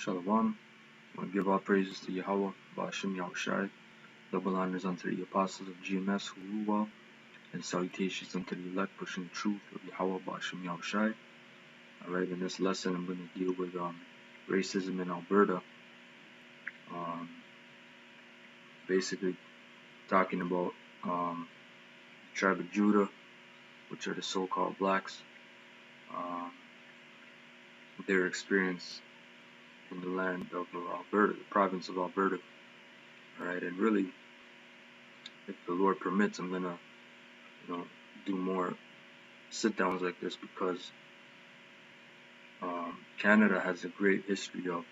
Shalom. I want to give all praises to Yahweh, Ba'ashem Yahushai. Double honors unto the apostles of GMS who rule well, and salutations unto the elect pushing the truth of Yahweh, Ba'ashem Yahushai. Alright, in this lesson I'm going to deal with racism in Alberta. Basically talking about the tribe of Judah, which are the so-called blacks, their experience in the land of Alberta, the province of Alberta. Alright, and really, if the Lord permits, I'm gonna, do more sit-downs like this because Canada has a great history of.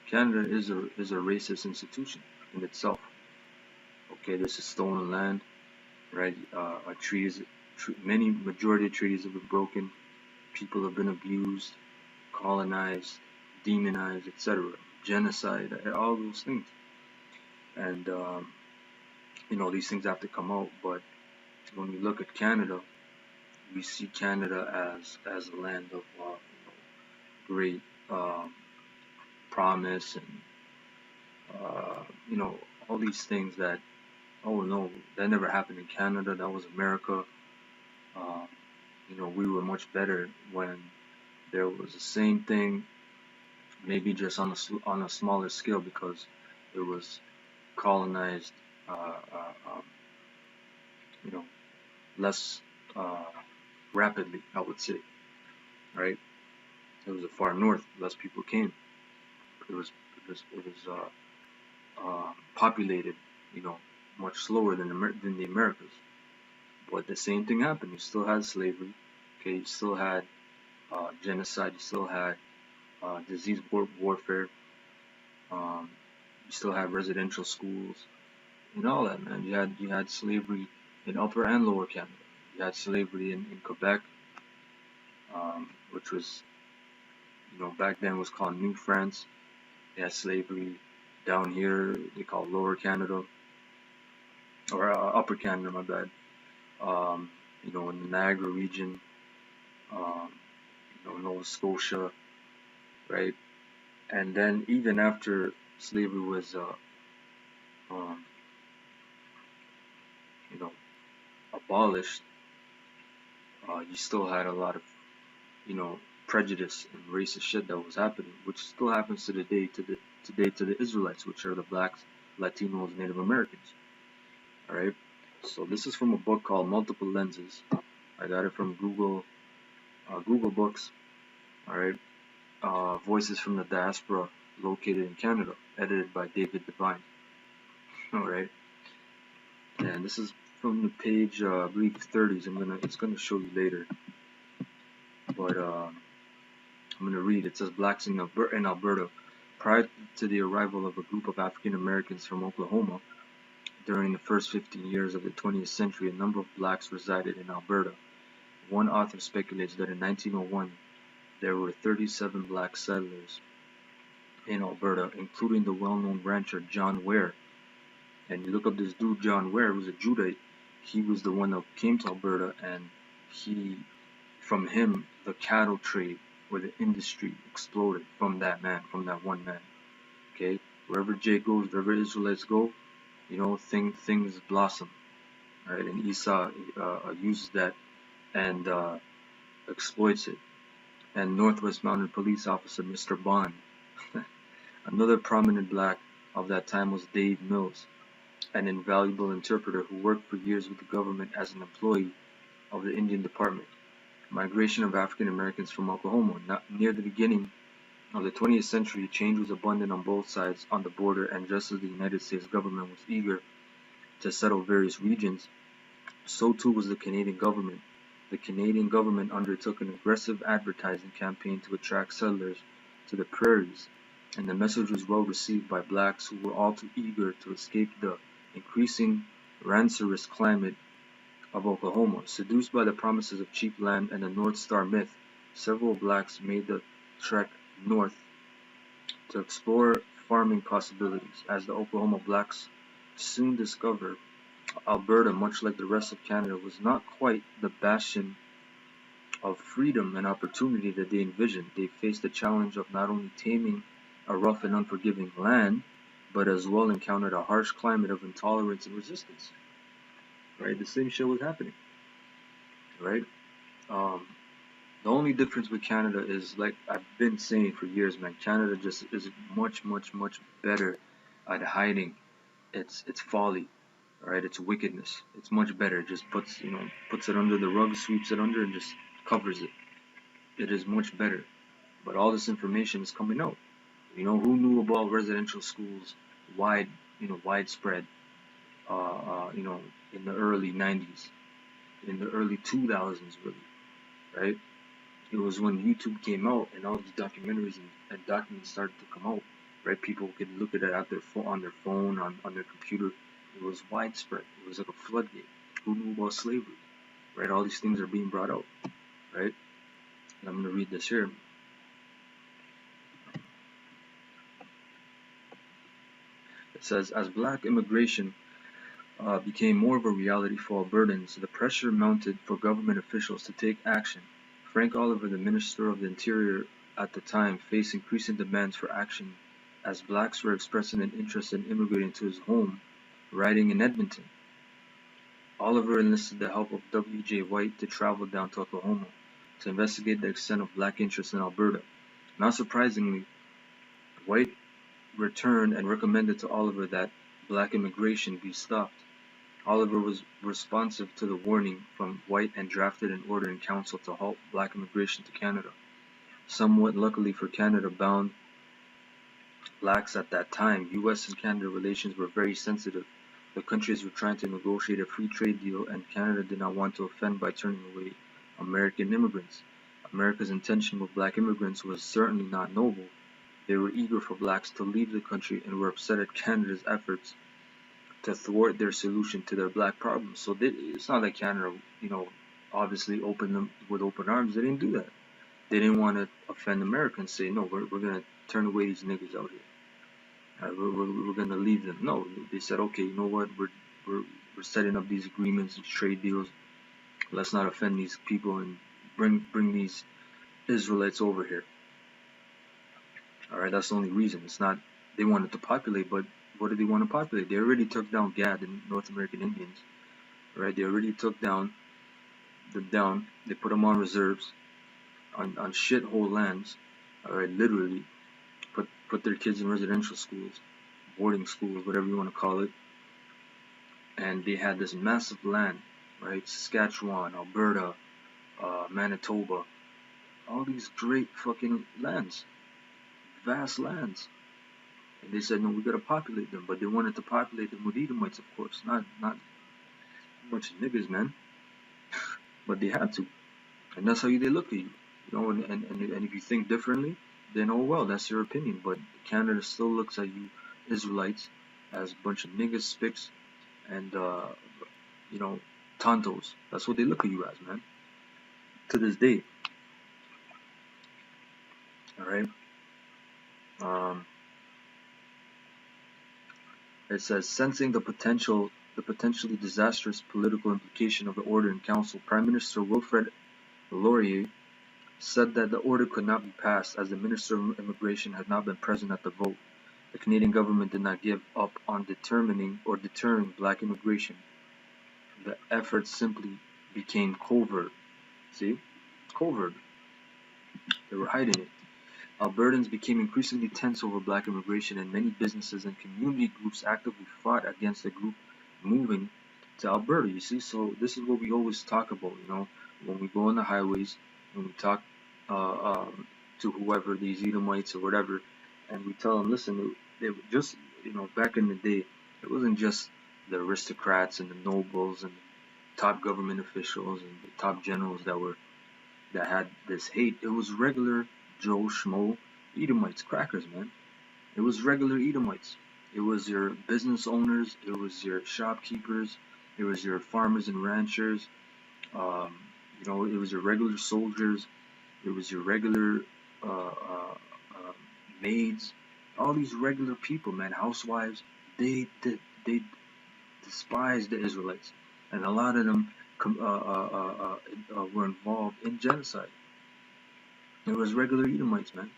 Canada is a racist institution in itself. Okay, this is stolen land, right? Majority of treaties have been broken. People have been abused, colonized, demonized, etc. Genocide, all those things. And these things have to come out. But when we look at Canada, we see Canada as a land of great promise and all these things that, oh no, that never happened in Canada. That was America. We were much better when there was the same thing, maybe just on a smaller scale because it was colonized, less rapidly, I would say, right? It was a far north, less people came. It was populated, much slower than the Americas. But the same thing happened. You still had slavery, okay? You still had genocide. You still had disease warfare. You still had residential schools and all that, man. You had slavery in Upper and Lower Canada. You had slavery in Quebec, which was, back then was called New France. You had slavery down here, they call Lower Canada, or Upper Canada, my bad. In the Niagara region, Nova Scotia, right? And then even after slavery was, abolished, you still had a lot of, prejudice and racist shit that was happening, which still happens to the Israelites, which are the blacks, Latinos, Native Americans. All right. So this is from a book called Multiple Lenses. I got it from Google Books. All right. Voices from the Diaspora, located in Canada, edited by David Devine. All right. And this is from the page, I believe 30s. It's gonna show you later. But I'm gonna read. It says blacks in Alberta. Prior to the arrival of a group of African Americans from Oklahoma, during the first 15 years of the 20th century, a number of blacks resided in Alberta. One author speculates that in 1901, there were 37 black settlers in Alberta, including the well-known rancher John Ware. And you look up this dude, John Ware, who's a Judite. He was the one that came to Alberta, and from him, the cattle trade or the industry exploded from that one man. Okay, wherever Jay goes, wherever Israelites go, things blossom. Right, and Esau uses that and exploits it. And Northwest Mounted Police Officer Mr. Bond, another prominent black of that time, was Dave Mills, an invaluable interpreter who worked for years with the government as an employee of the Indian Department. Migration of African Americans from Oklahoma. Near the beginning of the 20th century, change was abundant on both sides on the border, and just as the United States government was eager to settle various regions, so too was the Canadian government. The Canadian government undertook an aggressive advertising campaign to attract settlers to the prairies, and the message was well received by blacks who were all too eager to escape the increasing rancorous climate of Oklahoma. Seduced by the promises of cheap land and the North Star myth, several blacks made the trek north to explore farming possibilities. As the Oklahoma blacks soon discovered, Alberta, much like the rest of Canada, was not quite the bastion of freedom and opportunity that they envisioned. They faced the challenge of not only taming a rough and unforgiving land, but as well encountered a harsh climate of intolerance and resistance. Right? The same shit was happening. Right? Um, the only difference with Canada is, like I've been saying for years, man, Canada just is much, much, much better at hiding its folly, right? Its wickedness. It's much better. It just puts it under the rug, sweeps it under, and just covers it. It is much better. But all this information is coming out. Who knew about residential schools widespread, in the early 90s, in the early 2000s, really, right? It was when YouTube came out and all these documentaries and documents started to come out, right? People could look at it on their phone, on their computer. It was widespread. It was like a floodgate. Who knew about slavery, right? All these things are being brought out, right? And I'm going to read this here. It says, as black immigration became more of a reality for Albertans, the pressure mounted for government officials to take action. Frank Oliver, the Minister of the Interior at the time, faced increasing demands for action as blacks were expressing an interest in immigrating to his home riding in Edmonton. Oliver enlisted the help of W. J. White to travel down to Oklahoma to investigate the extent of black interest in Alberta. Not surprisingly, White returned and recommended to Oliver that black immigration be stopped. Oliver was responsive to the warning from White and drafted an order in council to halt black immigration to Canada. Somewhat luckily for Canada-bound blacks at that time, U.S. and Canada relations were very sensitive. The countries were trying to negotiate a free trade deal, and Canada did not want to offend by turning away American immigrants. America's intention with black immigrants was certainly not noble. They were eager for blacks to leave the country and were upset at Canada's efforts to thwart their solution to their black problems. So it's not like Canada, obviously opened them with open arms. They didn't do that. They didn't want to offend Americans. Say, no, we're gonna turn away these niggas out here. We're gonna leave them. No, they said, okay, you know what? We're setting up these agreements, these trade deals. Let's not offend these people and bring these Israelites over here. All right, that's the only reason. It's not they wanted to populate, but what did they want to populate? They already took down Gad and North American Indians, right? They already took them down. They put them on reserves, on shithole lands, all right, literally. Put their kids in residential schools, boarding schools, whatever you want to call it. And they had this massive land, right? Saskatchewan, Alberta, Manitoba, all these great fucking lands, vast lands. And they said, no, we gotta populate them, but they wanted to populate them with Edomites, of course, not a bunch of niggas, man. But they had to, and that's how they look at you, and if you think differently, then oh well, that's your opinion. But Canada still looks at you Israelites as a bunch of niggas, spics, and tontos. That's what they look at you as, man. To this day. All right. It says, sensing the potentially disastrous political implication of the order in council, Prime Minister Wilfrid Laurier said that the order could not be passed as the Minister of Immigration had not been present at the vote. The Canadian government did not give up on determining or deterring black immigration. The effort simply became covert. See? Covert. They were hiding it. Albertans became increasingly tense over black immigration, and many businesses and community groups actively fought against the group moving to Alberta. You see, so this is what we always talk about, when we go on the highways, when we talk to whoever, these Edomites or whatever, and we tell them, listen, they just, back in the day, it wasn't just the aristocrats and the nobles and the top government officials and the top generals that had this hate. It was regular Joe Schmo Edomites, crackers, man. It was regular Edomites. It was your business owners. It was your shopkeepers. It was your farmers and ranchers. It was your regular soldiers. It was your regular maids. All these regular people, man, housewives. They despised the Israelites, and a lot of them were involved in genocide. It was regular Edomites, man.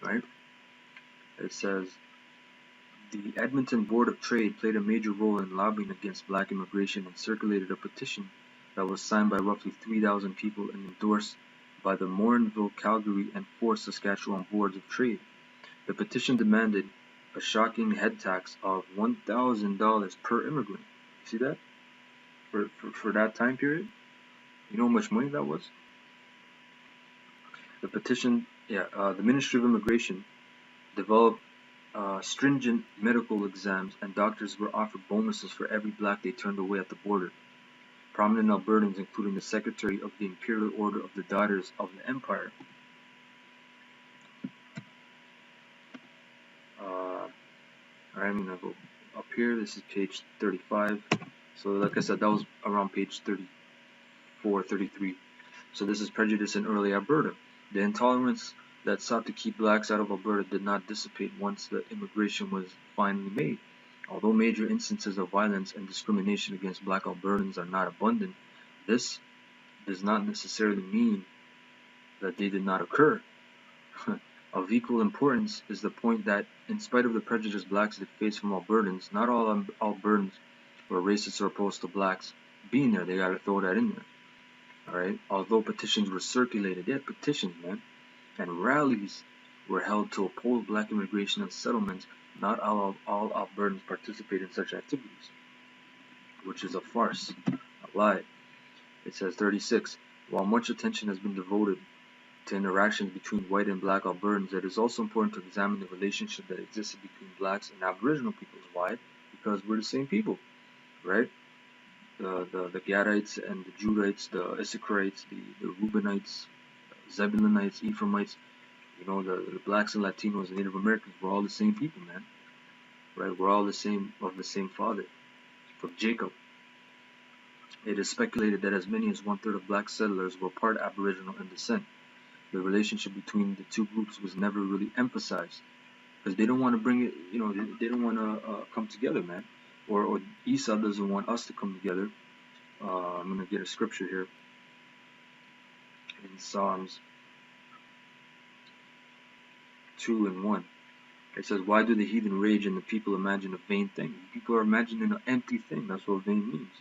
Right? It says, the Edmonton Board of Trade played a major role in lobbying against black immigration and circulated a petition that was signed by roughly 3,000 people and endorsed by the Morinville, Calgary, and Fort Saskatchewan Boards of Trade. The petition demanded a shocking head tax of $1,000 per immigrant. See that? For that time period? You know how much money that was? The petition, the Ministry of Immigration developed stringent medical exams, and doctors were offered bonuses for every black they turned away at the border. Prominent Albertans, including the Secretary of the Imperial Order of the Daughters of the Empire, I'm going to go up here. This is page 35. So like I said, that was around page 34, 33. So this is prejudice in early Alberta. The intolerance that sought to keep blacks out of Alberta did not dissipate once the immigration was finally made. Although major instances of violence and discrimination against black Albertans are not abundant, this does not necessarily mean that they did not occur. Of equal importance is the point that, in spite of the prejudice blacks did face from Albertans, not all Albertans were racist or opposed to blacks being there. They gotta throw that in there. Alright? Although petitions were circulated, they had petitions, man, and rallies were held to oppose black immigration and settlements, not all Albertans participate in such activities, which is a farce, a lie. It says 36. While much attention has been devoted to interactions between white and black Albertans, it is also important to examine the relationship that existed between blacks and Aboriginal peoples. Why? Because we're the same people, right? The Gadites and the Judites, the Issacharites, the Reubenites, Zebulonites, Ephraimites, the blacks and Latinos and Native Americans, we're all the same people, man. Right? We're all the same, of the same father, from Jacob. It is speculated that as many as 1/3 of black settlers were part Aboriginal in descent. The relationship between the two groups was never really emphasized because they don't want to bring it, they don't want to come together, man. Or Esau doesn't want us to come together. I'm going to get a scripture here in Psalms 2:1. It says, why do the heathen rage and the people imagine a vain thing? People are imagining an empty thing. That's what vain means,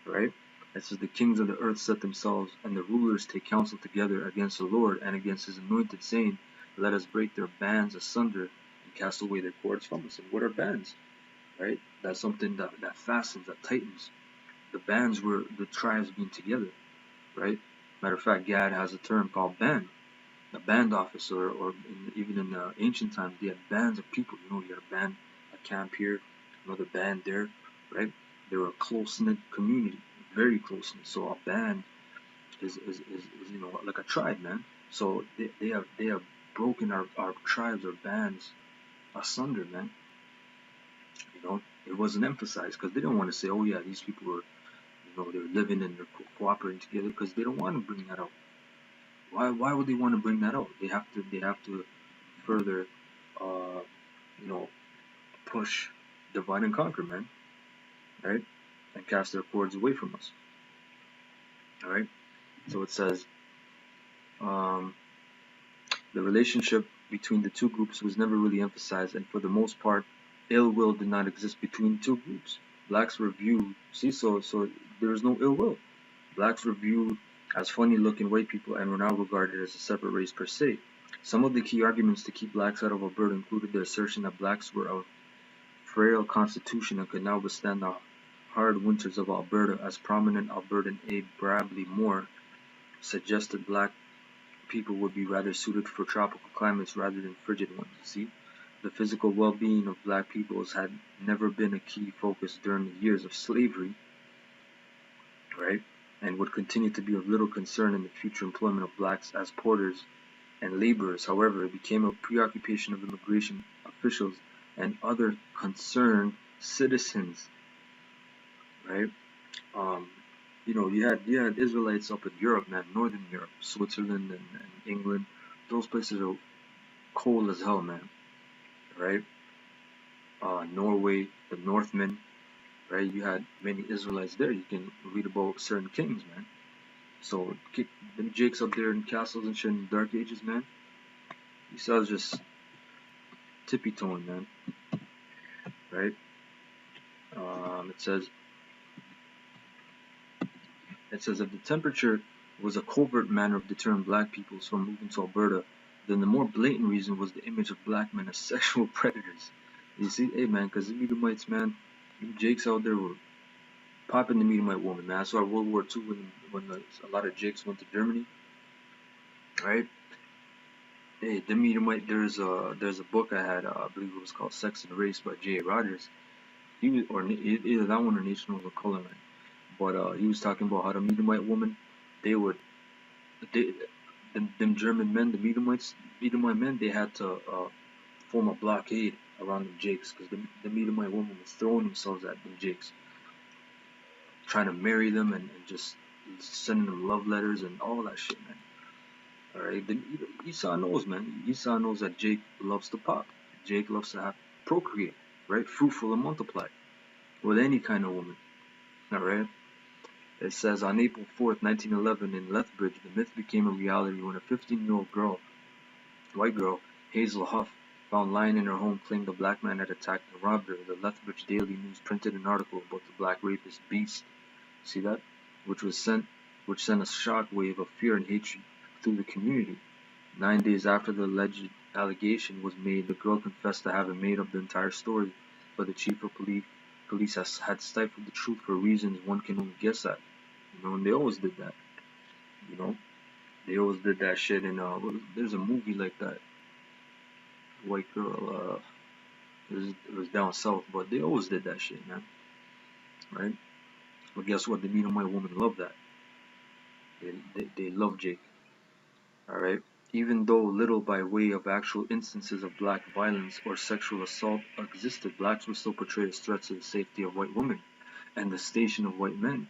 right? It says, the kings of the earth set themselves, and the rulers take counsel together against the Lord and against his anointed, saying, let us break their bands asunder and cast away their cords from us. And what are bands? Right? That's something that fastens, that tightens. The bands were the tribes being together, right? Matter of fact, Gad has a term called band. A band officer, or even in ancient times, they had bands of people. You had a band, a camp here, another band there, right? They were a close-knit community, very close-knit. So a band is like a tribe, man. So they have broken our tribes or bands asunder, man. It wasn't emphasized because they don't want to say, oh yeah, these people were, they're living and they're cooperating together, because they don't want to bring that out. Why would they want to bring that out? They have to further, push, divide and conquer, man, right? And cast their cords away from us. All right. So it says, the relationship between the two groups was never really emphasized, and for the most part, ill will did not exist between the two groups. Blacks were viewed, so there was no ill will. Blacks were viewed as funny-looking white people and were not regarded as a separate race per se. Some of the key arguments to keep blacks out of Alberta included the assertion that blacks were of frail constitution and could not withstand the hard winters of Alberta, as prominent Albertan Abe Bradley Moore suggested black people would be rather suited for tropical climates rather than frigid ones. See, the physical well-being of black peoples had never been a key focus during the years of slavery, right? And would continue to be of little concern in the future employment of blacks as porters and laborers. However, it became a preoccupation of immigration officials and other concerned citizens, right? You had Israelites up in Europe, man, Northern Europe, Switzerland and England. Those places are cold as hell, man, right? Norway, the Northmen, right? You had many Israelites there. You can read about certain kings, man. So them jakes up there in castles and shit in the Dark Ages, man. Esau's just tippy toeing, man. Right? It says if the temperature was a covert manner of deterring black peoples from moving to Alberta, then the more blatant reason was the image of black men as sexual predators. You see, hey man, because the Edomites, man, you Jakes out there were popping the Edomite woman, man. That's why World War II, when a lot of Jakes went to Germany, right? Hey, the Edomite, there's a book I had, I believe it was called Sex and Race by J.A. Rogers. He was, or either that one or Nation of the Color Man. But he was talking about how the Edomite woman, they would, they, them German men, the Edomite men, they had to form a blockade around them Jakes, because the Edomite woman was throwing themselves at them Jakes, trying to marry them and just sending them love letters and all that shit, man. Alright, Esau knows, man. Esau knows that Jake loves to pop. Jake loves to procreate, right? Fruitful and multiply with any kind of woman. Alright? It says on April 4th, 1911, in Lethbridge, the myth became a reality when a 15-year-old girl, white girl, Hazel Huff, found lying in her home, claimed a black man had attacked and robbed her. The Lethbridge Daily News printed an article about the black rapist Beast. See that? Which sent a shockwave of fear and hatred through the community. 9 days after the alleged allegation was made, the girl confessed to having made up the entire story, but the chief of police had stifled the truth for reasons one can only guess at. You know, and they always did that. You know, they always did that shit. And there's a movie like that. White girl. It was down south, but they always did that shit, man. Right? But guess what? The Edomite woman loved that. They love Jake. All right. Even though little by way of actual instances of black violence or sexual assault existed, blacks were still portrayed as threats to the safety of white women and the station of white men.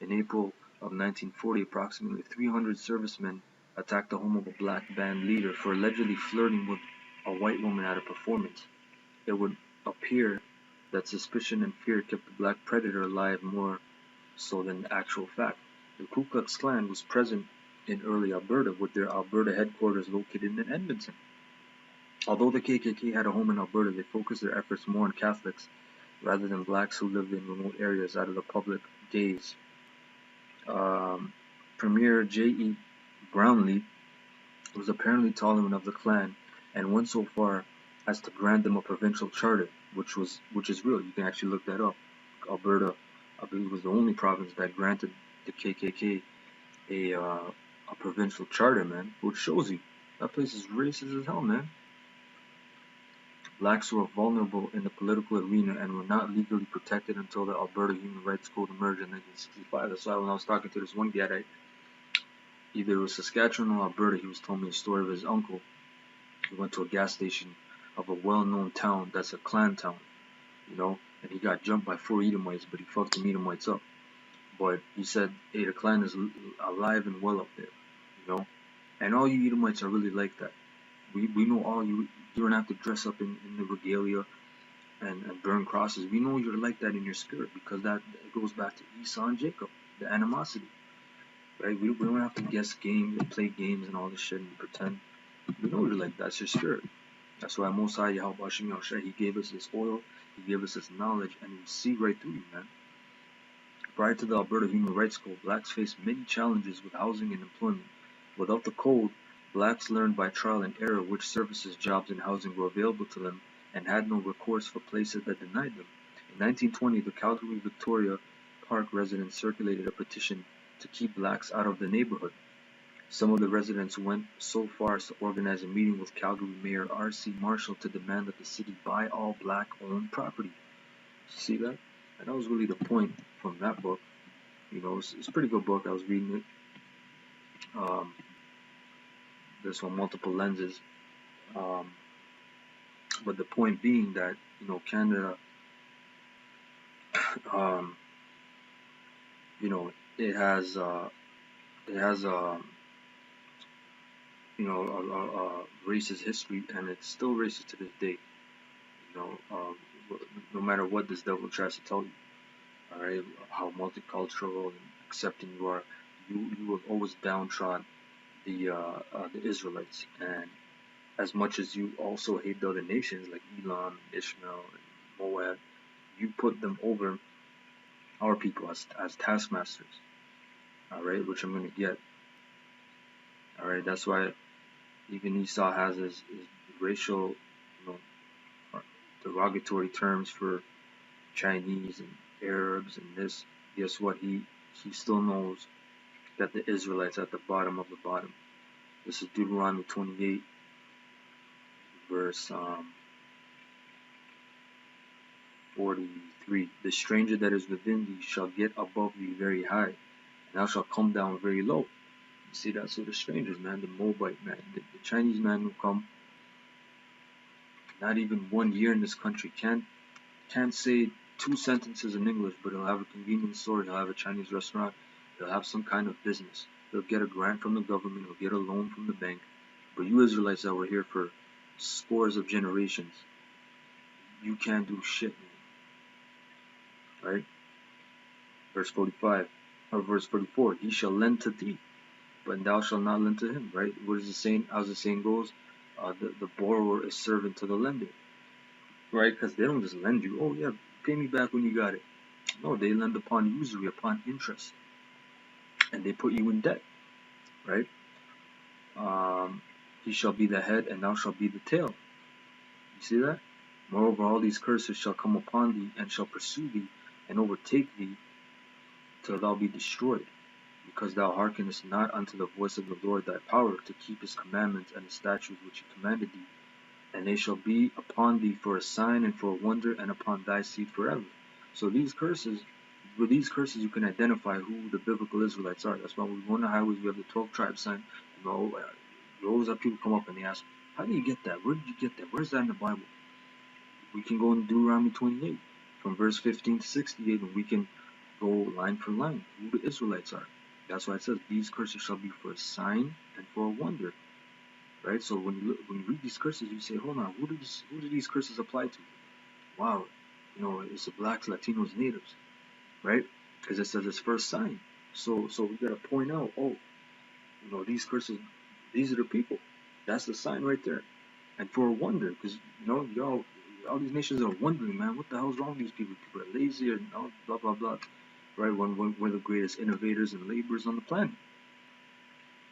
In April of 1940, approximately 300 servicemen attacked the home of a black band leader for allegedly flirting with a white woman at a performance. It would appear that suspicion and fear kept the black predator alive more so than actual fact. The Ku Klux Klan was present in early Alberta, with their Alberta headquarters located in Edmonton. Although the KKK had a home in Alberta, they focused their efforts more on Catholics rather than blacks who lived in remote areas out of the public gaze. Premier J.E. Brownlee was apparently tolerant of the Klan and went so far as to grant them a provincial charter, which is real. You can actually look that up. Alberta, I believe, was the only province that granted the KKK a provincial charter, man, which shows you that place is racist as hell, man. Blacks were vulnerable in the political arena and were not legally protected until the Alberta Human Rights Code emerged in 1965. That's why when I was talking to this one guy, either it was Saskatchewan or Alberta, he was telling me a story of his uncle. He went to a gas station of a well-known town that's a Klan town, you know, and he got jumped by 4 Edomites, but he fucked the Edomites up. But he said, hey, the Klan is alive and well up there, you know, and all you Edomites are really like that. We know all you don't have to dress up in the regalia and burn crosses. We know you're like that in your spirit, because that it goes back to Esau and Jacob, the animosity, right? We don't have to guess games and play games and all this shit and pretend. We know you're like that. It's your spirit. That's why Most High Yahweh Hashem Yahushua, he gave us this oil, he gave us this knowledge, and he see right through you, man. Prior to the Alberta Human Rights Code, blacks faced many challenges with housing and employment. Without the code, blacks learned by trial and error which services, jobs, and housing were available to them and had no recourse for places that denied them. In 1920, the Calgary Victoria Park residents circulated a petition to keep blacks out of the neighborhood. Some of the residents went so far as to organize a meeting with Calgary Mayor R.C. Marshall to demand that the city buy all black-owned property. See that? And that was really the point from that book. You know, it's a pretty good book. I was reading it. This one, multiple lenses. But the point being that, you know, Canada, you know, it has you know, a racist history, and it's still racist to this day. You know, no matter what this devil tries to tell you, all right, how multicultural and accepting you are, you will always downtrod the Israelites, and as much as you also hate the other nations like Elam, Ishmael, and Moab, you put them over our people as taskmasters. All right, which I'm gonna get. All right, that's why even Esau has his racial, derogatory terms for Chinese and Arabs and this. Guess what? He still knows that the Israelites are at the bottom of the bottom. This is Deuteronomy 28, verse 43. The stranger that is within thee shall get above thee very high, and thou shalt come down very low. You see that? So the strangers, man, the Moabite man, the Chinese man who come not even 1 year in this country, can't say 2 sentences in English, but he'll have a convenience store, he'll have a Chinese restaurant, he'll have some kind of business. He'll get a grant from the government, he'll get a loan from the bank. But you Israelites that were here for scores of generations, you can't do shit, man. Right? Verse 45, or verse 44, he shall lend to thee, but thou shalt not lend to him, right? What is the saying? As the saying goes, the borrower is servant to the lender, right? Because they don't just lend you, oh yeah, pay me back when you got it. No, they lend upon usury, upon interest, and they put you in debt, right? He shall be the head, and thou shalt be the tail. You see that? Moreover, all these curses shall come upon thee, and shall pursue thee, and overtake thee, till thou be destroyed, because thou hearkenest not unto the voice of the Lord thy power, to keep his commandments and his statutes which he commanded thee. And they shall be upon thee for a sign and for a wonder, and upon thy seed forever. So with these curses you can identify who the biblical Israelites are. That's why when we go on the highways, we have the 12 tribes sign. You always have people come up and they ask, how do you get that? Where did you get that? Where's that in the Bible? We can go in Deuteronomy 28, from verse 15 to 68, and we can go line for line who the Israelites are. That's why it says, these curses shall be for a sign and for a wonder. Right? So when you read these curses, you say, hold on, who do these curses apply to? Wow, it's the blacks, Latinos, natives, right? Because it says it's for a sign. So we gotta point out, these curses, these are the people. That's the sign right there. And for a wonder, because y'all, all these nations are wondering, man, what the hell's wrong with these people? People are lazy and blah blah blah, right? When we're the greatest innovators and laborers on the planet,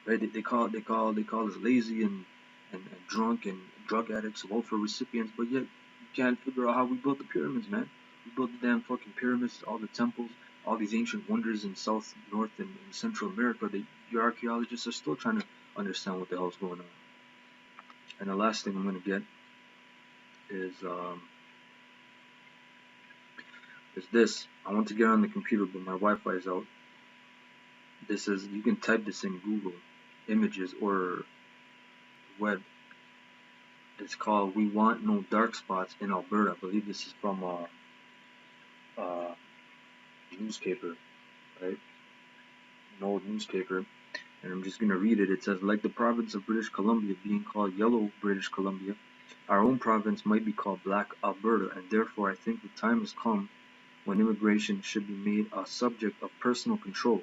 right? They call us lazy and drunk and drug addicts, welfare recipients, but yet you can't figure out how we built the pyramids, man. We built the damn fucking pyramids, all the temples, all these ancient wonders in South, North, and Central America that your archaeologists are still trying to understand what the hell's going on. And the last thing I'm gonna get is this. I want to get on the computer, but my Wi-Fi is out. This is, you can type this in Google Images or web. It's called "We Want No Dark Spots in Alberta." I believe this is from a newspaper, right? An old newspaper. And I'm just going to read it. It says, like the province of British Columbia being called Yellow British Columbia, our own province might be called Black Alberta, and therefore I think the time has come when immigration should be made a subject of personal control.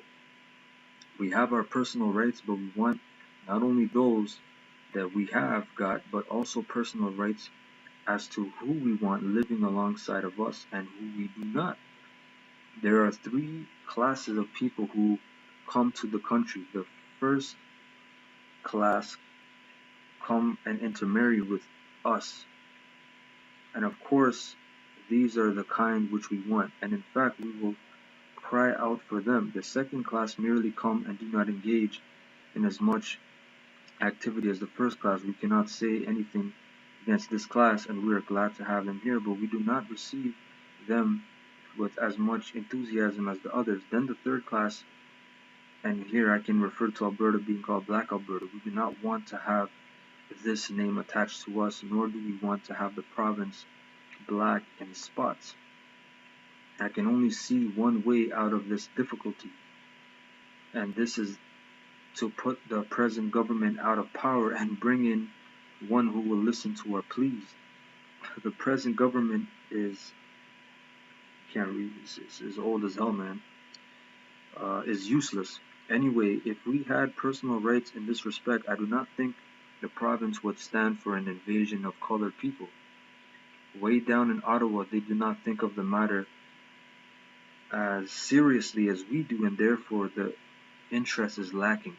We have our personal rights, but we want not only those that we have got, but also personal rights as to who we want living alongside of us and who we do not. There are 3 classes of people who come to the country. The first class come and intermarry with us, and of course these are the kind which we want, and in fact we will cry out for them. The second class merely come and do not engage in as much activity as the first class. We cannot say anything against this class, and we are glad to have them here, but we do not receive them with as much enthusiasm as the others. Then the third class, and here I can refer to Alberta being called Black Alberta. We do not want to have this name attached to us, nor do we want to have the province black in spots. I can only see one way out of this difficulty, and this is to put the present government out of power and bring in one who will listen to our pleas. The present government is, can't read this, it's old as hell, man, is useless. Anyway, if we had personal rights in this respect, I do not think the province would stand for an invasion of colored people. Way down in Ottawa, they do not think of the matter as seriously as we do, and therefore the interest is lacking.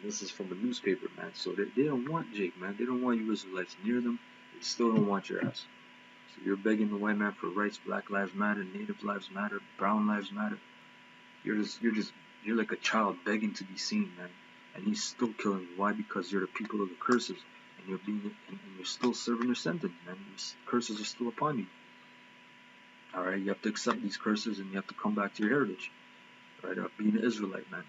This is from a newspaper, man. So they don't want Jake, man. They don't want you Israelites near them. They still don't want your ass. So you're begging the white man for rights. Black lives matter. Native lives matter. Brown lives matter. You're like a child begging to be seen, man. And he's still killing you. Why? Because you're the people of the curses, and you're still serving your sentence, man. Your curses are still upon you. All right, you have to accept these curses, and you have to come back to your heritage. All right, being an Israelite, man.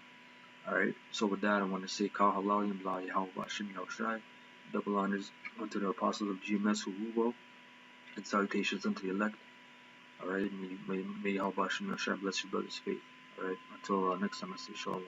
Alright, so with that, I want to say Kal Halal Yamla Yahweh Shem Yahushai, double honors unto the apostles of GMS who rule well, and salutations unto the elect. Alright, may Yahweh Shem Yahushai bless your brother's faith. Alright, until next time, I say Shalom.